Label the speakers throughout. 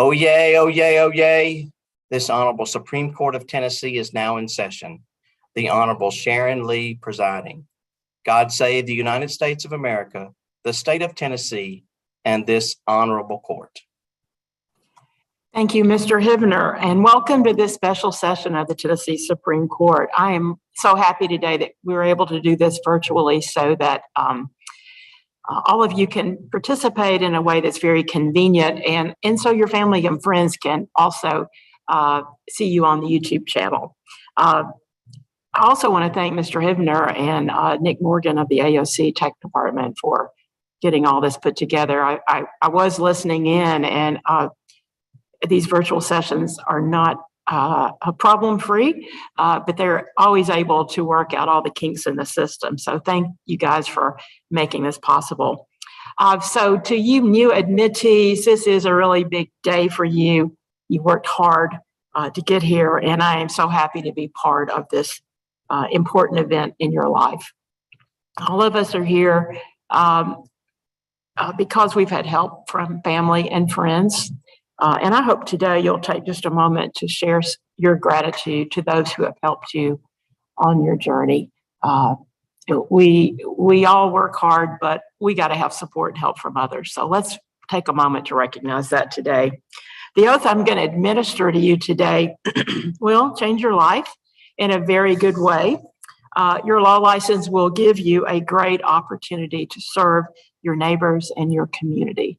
Speaker 1: Oh, yay, oh, yay, oh, yay. This Honorable Supreme Court of Tennessee is now in session. The Honorable Sharon Lee presiding. God save the United States of America, the state of Tennessee, and this honorable court.
Speaker 2: Thank you, Mr. Hivner, and welcome to this special session of the Tennessee Supreme Court. I am so happy today that we were able to do this virtually so that all of you can participate in a way that's very convenient, and so your family and friends can also see you on the YouTube channel. I also want to thank Mr. Hivner and Nick Morgan of the AOC Tech Department for getting all this put together. I was listening in, and these virtual sessions are not problem-free, but they're always able to work out all the kinks in the system. So thank you guys for making this possible. So to you new admittees, this is a really big day for you. You worked hard to get here, and I am so happy to be part of this important event in your life. All of us are here because we've had help from family and friends. And I hope today you'll take just a moment to share your gratitude to those who have helped you on your journey. We all work hard, but we got to have support and help from others. So let's take a moment to recognize that today. The oath I'm going to administer to you today will change your life in a very good way. Your law license will give you a great opportunity to serve your neighbors and your community.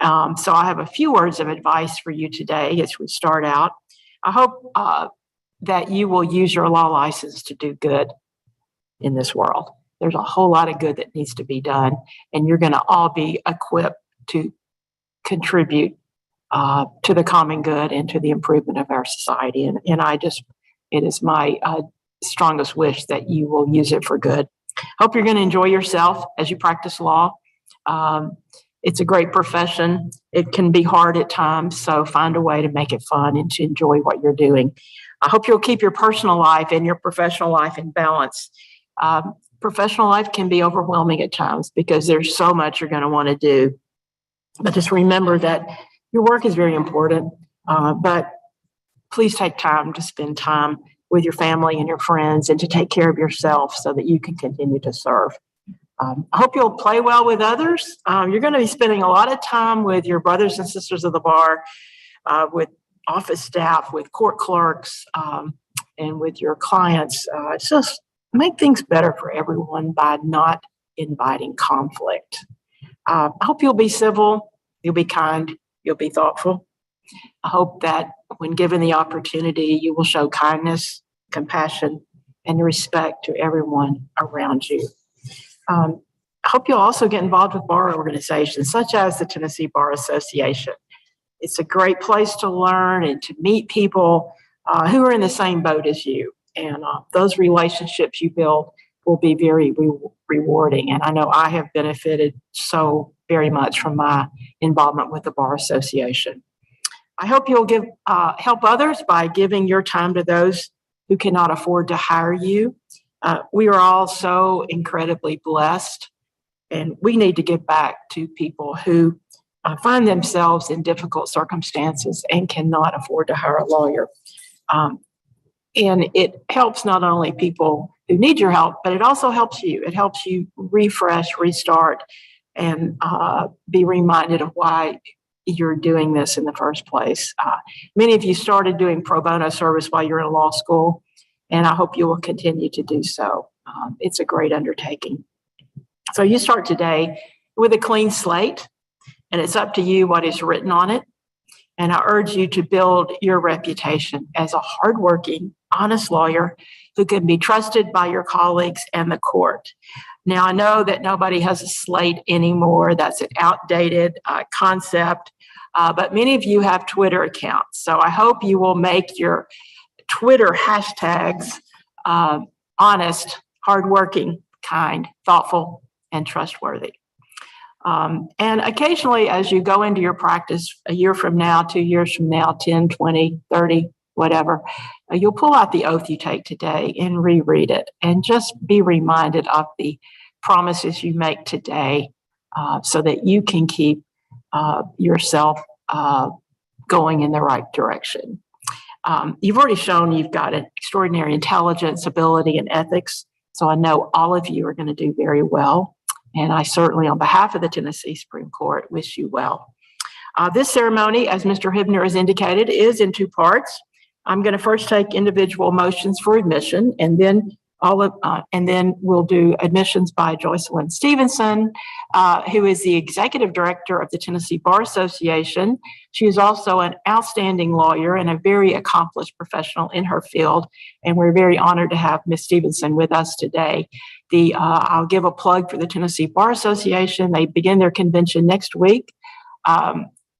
Speaker 2: So I have a few words of advice for you today as we start out. I hope that you will use your law license to do good in this world. There's a whole lot of good that needs to be done, and you're going to all be equipped to contribute to the common good and to the improvement of our society. And it is my strongest wish that you will use it for good. Hope you're going to enjoy yourself as you practice law. It's a great profession. It can be hard at times, so find a way to make it fun and to enjoy what you're doing. I hope you'll keep your personal life and your professional life in balance. Professional life can be overwhelming at times because there's so much you're going to want to do. But just remember that your work is very important, but please take time to spend time with your family and your friends and to take care of yourself so that you can continue to serve. I hope you'll play well with others. You're going to be spending a lot of time with your brothers and sisters of the bar, with office staff, with court clerks, and with your clients. Just make things better for everyone by not inviting conflict. I hope you'll be civil, you'll be kind, you'll be thoughtful. I hope that when given the opportunity, you will show kindness, compassion, and respect to everyone around you. I hope you'll also get involved with bar organizations such as the Tennessee Bar Association. It's a great place to learn and to meet people who are in the same boat as you. And those relationships you build will be very rewarding. And I know I have benefited so very much from my involvement with the Bar Association. I hope you'll help others by giving your time to those who cannot afford to hire you. We are all so incredibly blessed, and we need to give back to people who find themselves in difficult circumstances and cannot afford to hire a lawyer. And it helps not only people who need your help, but it also helps you. It helps you refresh, restart, and be reminded of why you're doing this in the first place. Many of you started doing pro bono service while you're in law school, and I hope you will continue to do so. It's a great undertaking. So you start today with a clean slate, and it's up to you what is written on it. And I urge you to build your reputation as a hardworking, honest lawyer who can be trusted by your colleagues and the court. Now, I know that nobody has a slate anymore. That's an outdated concept, but many of you have Twitter accounts. So I hope you will make your Twitter hashtags honest, hardworking, kind, thoughtful, and trustworthy. And occasionally, as you go into your practice a year from now, 2 years from now, 10, 20, 30, whatever, you'll pull out the oath you take today and reread it and just be reminded of the promises you make today so that you can keep yourself going in the right direction. You've already shown you've got an extraordinary intelligence, ability, and ethics. So I know all of you are going to do very well. And I certainly, on behalf of the Tennessee Supreme Court, wish you well. This ceremony, as Mr. Hibner has indicated, is in two parts. I'm going to first take individual motions for admission, and then we'll do admissions by Joycelyn Stevenson, who is the executive director of the Tennessee Bar Association. She is also an outstanding lawyer and a very accomplished professional in her field, and we're very honored to have Ms. Stevenson with us today. I'll give a plug for the Tennessee Bar Association. They begin their convention next week.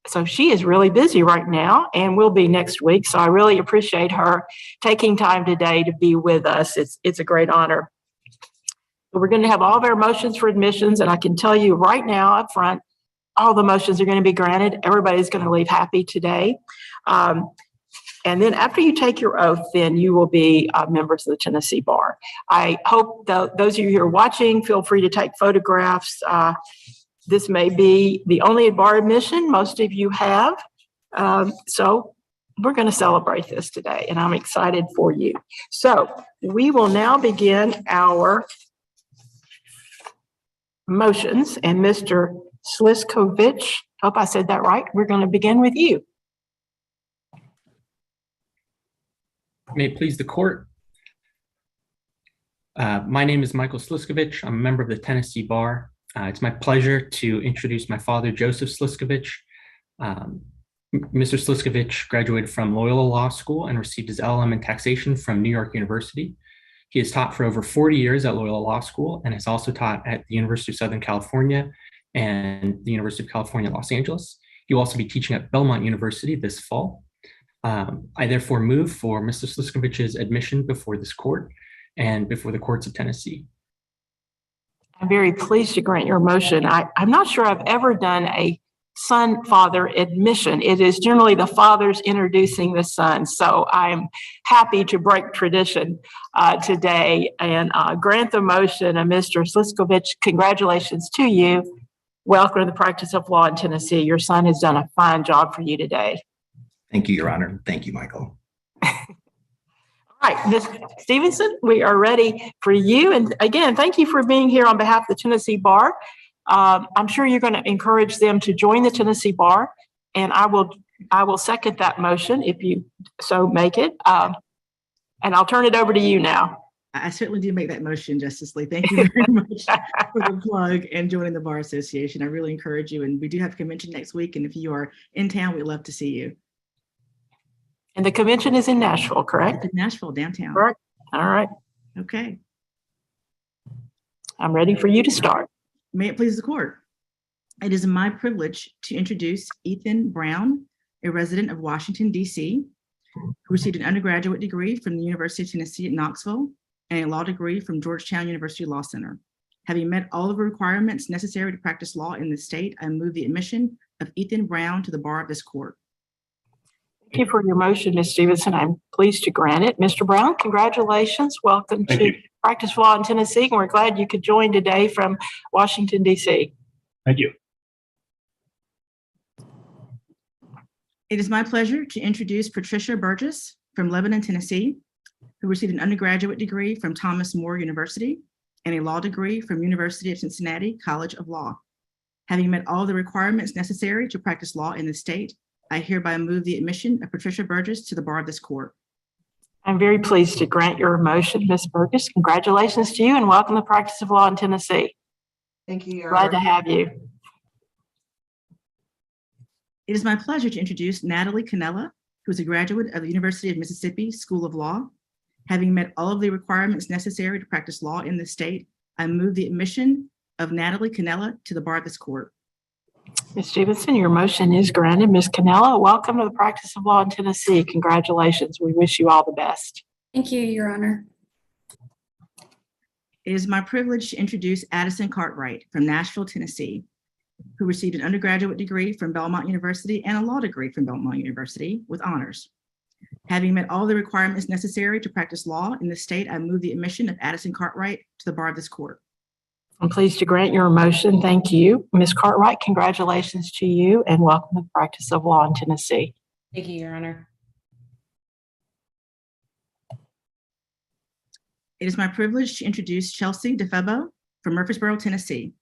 Speaker 2: So she is really busy right now and will be next week. So I really appreciate her taking time today to be with us. It's a great honor. But we're going to have all of our motions for admissions. And I can tell you right now up front, all the motions are going to be granted. Everybody's going to leave happy today. And then after you take your oath, then you will be members of the Tennessee Bar. I hope those of you who are watching, feel free to take photographs. This may be the only bar admission most of you have. So we're going to celebrate this today, and I'm excited for you. So we will now begin our motions. And Mr. Slickovich, hope I said that right. We're going to begin with you.
Speaker 3: May it please the court. My name is Michael Slickovich. I'm a member of the Tennessee Bar. It's my pleasure to introduce my father, Joseph Slickovich. Mr. Slickovich graduated from Loyola Law School and received his LLM in taxation from New York University. He has taught for over 40 years at Loyola Law School and has also taught at the University of Southern California and the University of California, Los Angeles. He will also be teaching at Belmont University this fall. I therefore move for Mr. Slickovich's admission before this court and before the courts of Tennessee.
Speaker 2: I'm very pleased to grant your motion. I'm not sure I've ever done a son-father admission. It is generally the fathers introducing the son. So I'm happy to break tradition today and grant the motion. And Mr. Slickovich, congratulations to you. Welcome to the practice of law in Tennessee. Your son has done a fine job for you today.
Speaker 4: Thank you, Your Honor. Thank you, Michael.
Speaker 2: All right, Ms. Stevenson, we are ready for you. And again, thank you for being here on behalf of the Tennessee Bar. I'm sure you're going to encourage them to join the Tennessee Bar, and I will second that motion if you so make it. And I'll turn it over to you now.
Speaker 5: I certainly do make that motion, Justice Lee. Thank you very much for the plug and joining the Bar Association. I really encourage you. And we do have a convention next week. And if you are in town, we'd love to see you.
Speaker 2: And the convention is in Nashville, correct?
Speaker 5: It's in Nashville, downtown.
Speaker 2: Correct. All right.
Speaker 5: Okay.
Speaker 2: I'm ready for you to start.
Speaker 5: May it please the court. It is my privilege to introduce Ethan Brown, a resident of Washington, D.C., who received an undergraduate degree from the University of Tennessee at Knoxville and a law degree from Georgetown University Law Center. Having met all of the requirements necessary to practice law in the state, I move the admission of Ethan Brown to the bar of this court.
Speaker 2: Thank you for your motion, Ms. Stevenson. I'm pleased to grant it. Mr. Brown, congratulations. Welcome to practice law in Tennessee, and we're glad you could join today from Washington, D.C.
Speaker 6: Thank you.
Speaker 5: It is my pleasure to introduce Patricia Burgess from Lebanon, Tennessee, who received an undergraduate degree from Thomas More University and a law degree from University of Cincinnati College of Law. Having met all the requirements necessary to practice law in the state, I hereby move the admission of Patricia Burgess to the bar of this court.
Speaker 2: I'm very pleased to grant your motion, Ms. Burgess. Congratulations to you and welcome to the practice of law in Tennessee.
Speaker 7: Thank you, Your
Speaker 2: Glad
Speaker 7: Honor.
Speaker 2: to have you.
Speaker 5: It is my pleasure to introduce Natalie Canella, who is a graduate of the University of Mississippi School of Law. Having met all of the requirements necessary to practice law in the state, I move the admission of Natalie Canella to the bar of this court.
Speaker 2: Ms. Stevenson, your motion is granted. Ms. Canella, welcome to the practice of law in Tennessee. Congratulations. We wish you all the best.
Speaker 8: Thank you, Your Honor.
Speaker 5: It is my privilege to introduce Addison Cartwright from Nashville, Tennessee, who received an undergraduate degree from Belmont University and a law degree from Belmont University with honors. Having met all the requirements necessary to practice law in the state, I move the admission of Addison Cartwright to the bar of this court.
Speaker 2: I'm pleased to grant your motion. Thank you. Ms. Cartwright, congratulations to you and welcome to the practice of law in Tennessee.
Speaker 6: Thank you, Your Honor.
Speaker 5: It is my privilege to introduce Chelsea Defebo from Murfreesboro, Tennessee,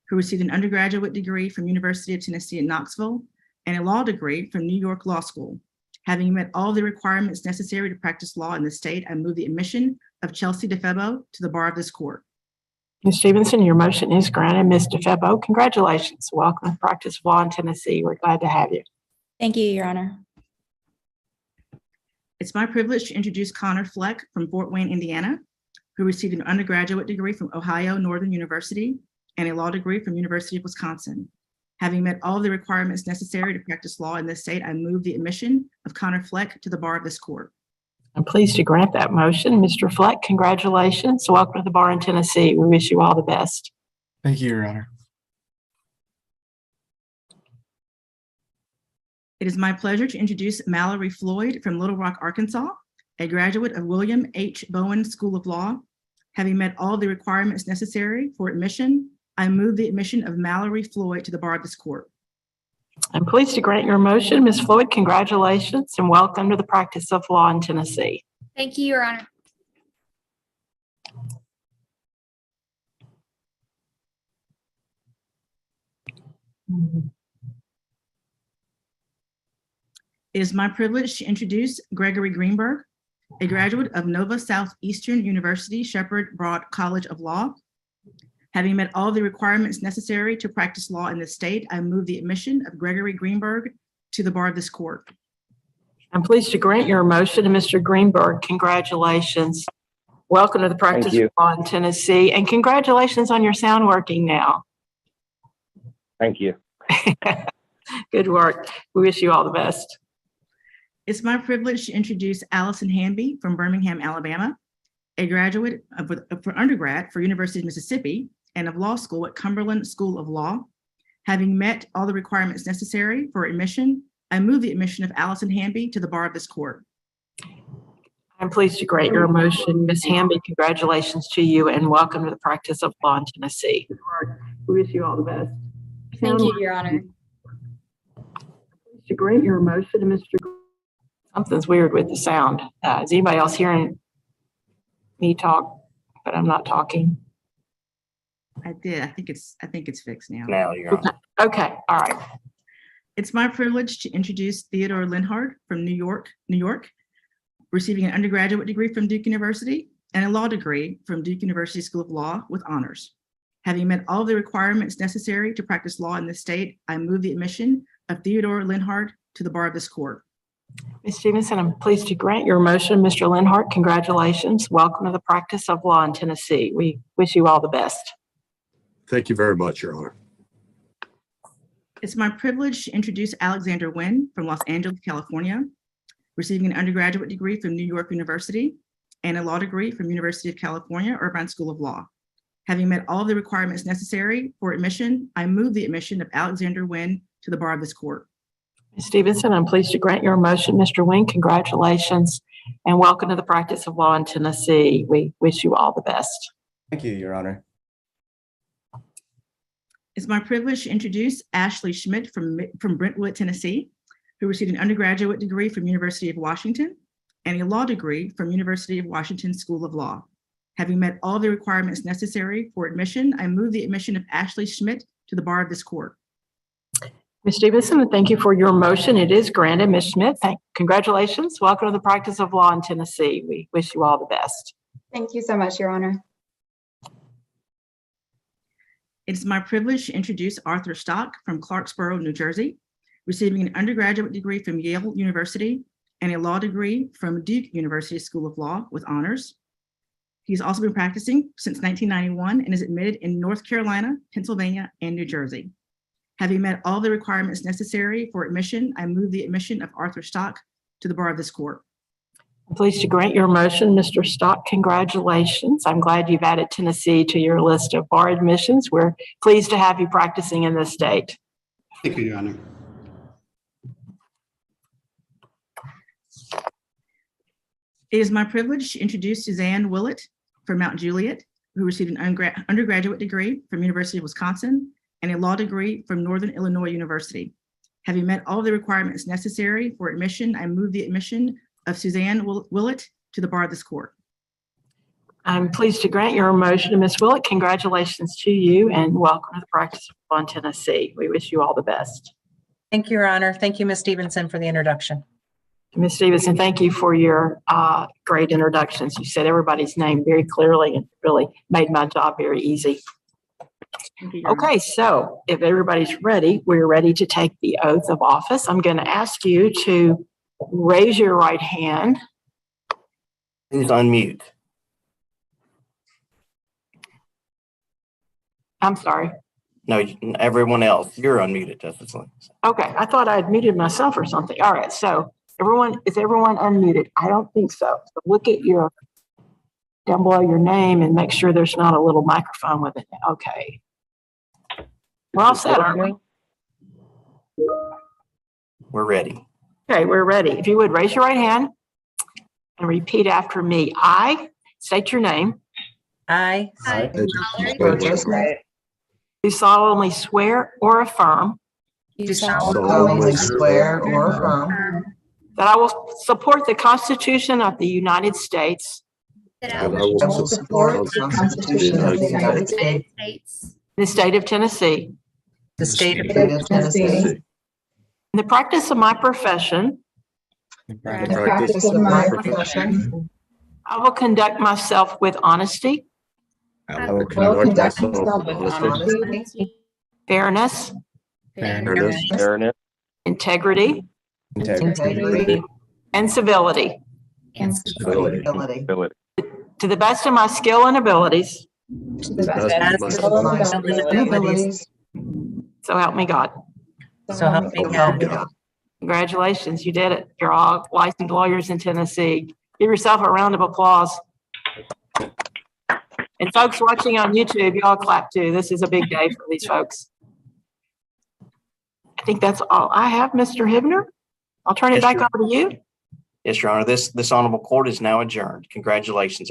Speaker 5: who received an undergraduate degree from University of Tennessee at Knoxville and a law degree from New York Law School. Having met all the requirements necessary to practice law in the state, I move the admission of Chelsea Defebo to the bar of this court.
Speaker 2: Ms. Stevenson, your motion is granted. Ms. Defebo, congratulations. Welcome to practice of law in Tennessee. We're glad to have you.
Speaker 7: Thank you, Your Honor.
Speaker 5: It's my privilege to introduce Connor Fleck from Fort Wayne, Indiana, who received an undergraduate degree from Ohio Northern University and a law degree from University of Wisconsin. Having met all the requirements necessary to practice law in this state, I move the admission of Connor Fleck to the bar of this court.
Speaker 2: I'm pleased to grant that motion. Mr. Fleck, congratulations. Welcome to the bar in Tennessee. We wish you all the best.
Speaker 8: Thank you, Your Honor.
Speaker 5: It is my pleasure to introduce Mallory Floyd from Little Rock, Arkansas, a graduate of William H. Bowen School of Law. Having met all the requirements necessary for admission, I move the admission of Mallory Floyd to the bar of this court.
Speaker 2: I'm pleased to grant your motion. Ms. Floyd, congratulations and welcome to the practice of law in Tennessee.
Speaker 7: Thank you, Your Honor.
Speaker 5: It is my privilege to introduce Gregory Greenberg, a graduate of Nova Southeastern University Shepherd Broad College of Law. Having met all the requirements necessary to practice law in the state, I move the admission of Gregory Greenberg to the bar of this court.
Speaker 2: I'm pleased to grant your motion to Mr. Greenberg. Congratulations. Welcome to the practice of law in Tennessee, and congratulations on your sound working now.
Speaker 9: Thank you.
Speaker 2: Good work. We wish you all the best.
Speaker 5: It's my privilege to introduce Allison Hamby from Birmingham, Alabama, a graduate for undergrad for University of Mississippi and of law school at Cumberland School of Law. Having met all the requirements necessary for admission, I move the admission of Allison Hamby to the bar of this court.
Speaker 2: I'm pleased to grant your motion. Ms. Hamby, congratulations to you and welcome to the practice of law in Tennessee. We wish you all the best.
Speaker 7: Thank you, Your Honor.
Speaker 2: To grant your motion to Mr. Something's weird with the sound. Is anybody else hearing me talk, but I'm not talking?
Speaker 5: I did. I think it's fixed now.
Speaker 1: Now you're on.
Speaker 2: Okay. All right.
Speaker 5: It's my privilege to introduce Theodore Lindhardt from New York, receiving an undergraduate degree from Duke University and a law degree from Duke University School of Law with honors. Having met all the requirements necessary to practice law in this state, I move the admission of Theodore Lindhardt to the bar of this court.
Speaker 2: Ms. Stevenson, I'm pleased to grant your motion. Mr. Lindhardt, congratulations. Welcome to the practice of law in Tennessee. We wish you all the best.
Speaker 10: Thank you very much, Your Honor.
Speaker 5: It's my privilege to introduce Alexander Nguyen from Los Angeles, California, receiving an undergraduate degree from New York University and a law degree from University of California, Irvine School of Law. Having met all the requirements necessary for admission, I move the admission of Alexander Nguyen to the bar of this court.
Speaker 2: Ms. Stevenson, I'm pleased to grant your motion. Mr. Nguyen, congratulations and welcome to the practice of law in Tennessee. We wish you all the best.
Speaker 8: Thank you, Your Honor.
Speaker 5: It's my privilege to introduce Ashley Schmidt from Brentwood, Tennessee, who received an undergraduate degree from University of Washington and a law degree from University of Washington School of Law. Having met all the requirements necessary for admission, I move the admission of Ashley Schmidt to the bar of this court.
Speaker 2: Ms. Stevenson, thank you for your motion. It is granted. Ms. Schmidt, congratulations. Welcome to the practice of law in Tennessee. We wish you all the best.
Speaker 7: Thank you so much, Your Honor.
Speaker 5: It's my privilege to introduce Arthur Stock from Clarksboro, New Jersey, receiving an undergraduate degree from Yale University and a law degree from Duke University School of Law with honors. He's also been practicing since 1991 and is admitted in North Carolina, Pennsylvania, and New Jersey. Having met all the requirements necessary for admission, I move the admission of Arthur Stock to the bar of this court.
Speaker 2: I'm pleased to grant your motion. Mr. Stock, congratulations. I'm glad you've added Tennessee to your list of bar admissions. We're pleased to have you practicing in this state.
Speaker 8: Thank you, Your Honor.
Speaker 5: It is my privilege to introduce Suzanne Willett from Mount Juliet, who received an undergraduate degree from University of Wisconsin and a law degree from Northern Illinois University. Having met all of the requirements necessary for admission, I move the admission of Suzanne Willett to the bar of this court.
Speaker 2: I'm pleased to grant your motion, Ms. Willett. Congratulations to you and welcome to the practice of law in Tennessee. We wish you all the best.
Speaker 6: Thank you, Your Honor. Thank you, Ms. Stevenson, for the introduction.
Speaker 2: Ms. Stevenson, thank you for your great introductions. You said everybody's name very clearly and really made my job very easy.
Speaker 5: Thank you, Your Honor.
Speaker 2: Okay, so if everybody's ready, we're ready to take the oath of office. I'm going to ask you to raise your right hand.
Speaker 1: Please unmute.
Speaker 2: I'm sorry.
Speaker 1: No, everyone else, you're unmuted, Justice Lee.
Speaker 2: Okay, I thought I had muted myself or something. All right, so is everyone unmuted? I don't think so. So look at down below your name and make sure there's not a little microphone with it. Okay. We're all set, aren't we?
Speaker 1: We're ready.
Speaker 2: Okay, we're ready. If you would raise your right hand and repeat after me. I state your name.
Speaker 6: I,
Speaker 2: Do solemnly swear or affirm
Speaker 6: do
Speaker 10: solemnly
Speaker 6: swear or affirm
Speaker 2: that I will support the Constitution of the United States,
Speaker 10: And I will support the Constitution of the United
Speaker 7: States,
Speaker 2: the state of Tennessee,
Speaker 6: the state of
Speaker 10: States,
Speaker 6: Tennessee,
Speaker 2: in the practice of my profession.
Speaker 10: the practice of my profession.
Speaker 2: I will conduct myself with honesty,
Speaker 10: I will conduct myself with
Speaker 7: honesty,
Speaker 2: fairness,
Speaker 9: Fairness,
Speaker 2: integrity,
Speaker 6: integrity,
Speaker 2: and civility,
Speaker 7: and
Speaker 10: civility.
Speaker 9: ability.
Speaker 2: to the best of my skill and abilities.
Speaker 10: To the best of my
Speaker 6: abilities.
Speaker 2: So help me God.
Speaker 6: So help me God.
Speaker 2: Congratulations, you did it. You're all licensed lawyers in Tennessee. Give yourself a round of applause. And folks watching on YouTube, y'all clap too. This is a big day for these folks. I think that's all I have, Mr. Hibner. I'll turn it
Speaker 1: Yes,
Speaker 2: back
Speaker 1: sir.
Speaker 2: over to you.
Speaker 1: Yes, Your Honor, this honorable court is now adjourned. Congratulations.